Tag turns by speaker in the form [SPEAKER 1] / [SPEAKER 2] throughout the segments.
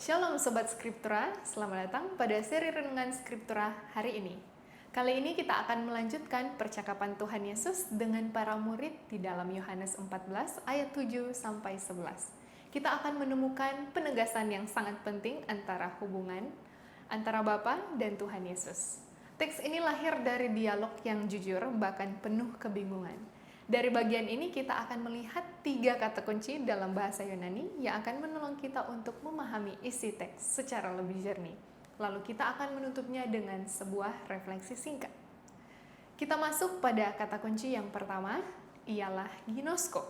[SPEAKER 1] Shalom Sobat Skriptura, selamat datang pada seri Renungan Skriptura hari ini. Kali ini kita akan melanjutkan percakapan Tuhan Yesus dengan para murid di dalam Yohanes 14 ayat 7-11. Kita akan menemukan penegasan yang sangat penting antara hubungan antara Bapa dan Tuhan Yesus. Teks ini lahir dari dialog yang jujur bahkan penuh kebingungan. Dari bagian ini kita akan melihat 3 kata kunci dalam bahasa Yunani yang akan menolong kita untuk memahami isi teks secara lebih jernih. Lalu kita akan menutupnya dengan sebuah refleksi singkat. Kita masuk pada kata kunci yang pertama, ialah ginosko.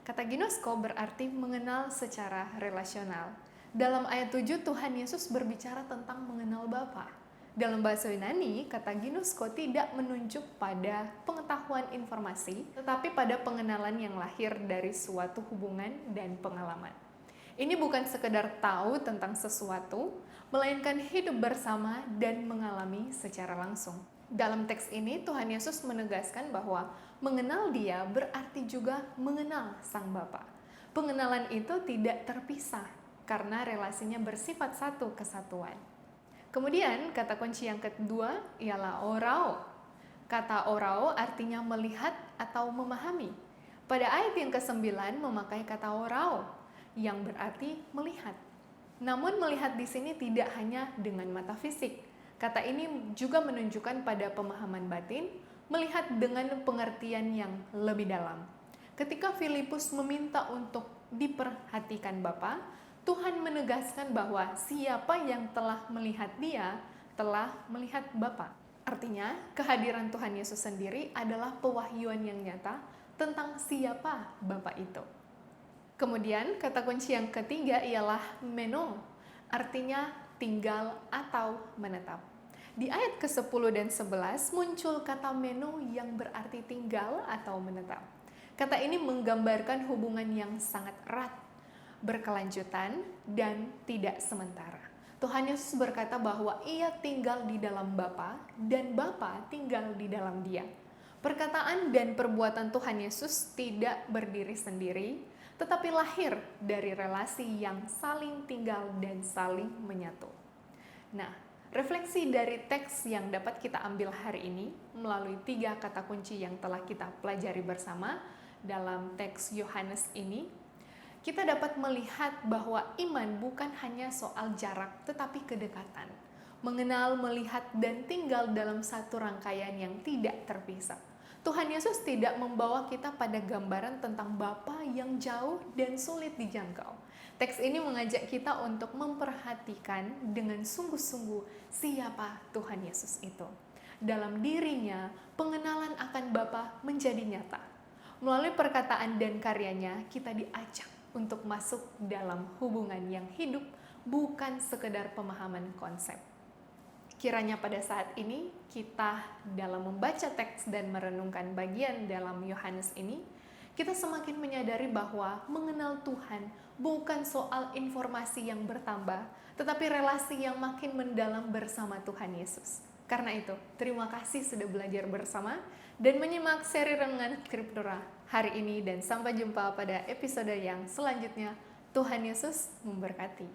[SPEAKER 1] Kata ginosko berarti mengenal secara relasional. Dalam ayat 7 Tuhan Yesus berbicara tentang mengenal Bapa. Dalam bahasa Yunani, kata ginosko tidak menunjuk pada pengetahuan informasi, tetapi pada pengenalan yang lahir dari suatu hubungan dan pengalaman. Ini bukan sekedar tahu tentang sesuatu, melainkan hidup bersama dan mengalami secara langsung. Dalam teks ini, Tuhan Yesus menegaskan bahwa mengenal Dia berarti juga mengenal Sang Bapa. Pengenalan itu tidak terpisah, karena relasinya bersifat satu kesatuan. Kemudian kata kunci yang kedua ialah orao. Kata orao artinya melihat atau memahami. Pada ayat yang ke-9 memakai kata orao yang berarti melihat. Namun melihat di sini tidak hanya dengan mata fisik. Kata ini juga menunjukkan pada pemahaman batin, melihat dengan pengertian yang lebih dalam. Ketika Filipus meminta untuk diperhatikan Bapa, Tuhan menegaskan bahwa siapa yang telah melihat Dia telah melihat Bapa. Artinya, kehadiran Tuhan Yesus sendiri adalah pewahyuan yang nyata tentang siapa Bapa itu. Kemudian, kata kunci yang ketiga ialah meno, artinya tinggal atau menetap. Di ayat ke-10 dan 11 muncul kata meno yang berarti tinggal atau menetap. Kata ini menggambarkan hubungan yang sangat erat, berkelanjutan, dan tidak sementara. Tuhan Yesus berkata bahwa Ia tinggal di dalam Bapa dan Bapa tinggal di dalam Dia. Perkataan dan perbuatan Tuhan Yesus tidak berdiri sendiri, tetapi lahir dari relasi yang saling tinggal dan saling menyatu. Nah, refleksi dari teks yang dapat kita ambil hari ini melalui 3 kata kunci yang telah kita pelajari bersama dalam teks Yohanes ini, kita dapat melihat bahwa iman bukan hanya soal jarak, tetapi kedekatan. Mengenal, melihat, dan tinggal dalam satu rangkaian yang tidak terpisah. Tuhan Yesus tidak membawa kita pada gambaran tentang Bapa yang jauh dan sulit dijangkau. Teks ini mengajak kita untuk memperhatikan dengan sungguh-sungguh siapa Tuhan Yesus itu. Dalam dirinya, pengenalan akan Bapa menjadi nyata. Melalui perkataan dan karyanya, kita diajak untuk masuk dalam hubungan yang hidup, bukan sekedar pemahaman konsep. Kiranya pada saat ini kita dalam membaca teks dan merenungkan bagian dalam Yohanes ini, kita semakin menyadari bahwa mengenal Tuhan bukan soal informasi yang bertambah, tetapi relasi yang makin mendalam bersama Tuhan Yesus. Karena itu, terima kasih sudah belajar bersama dan menyimak seri Renungan Skriptura hari ini, dan sampai jumpa pada episode yang selanjutnya. Tuhan Yesus memberkati.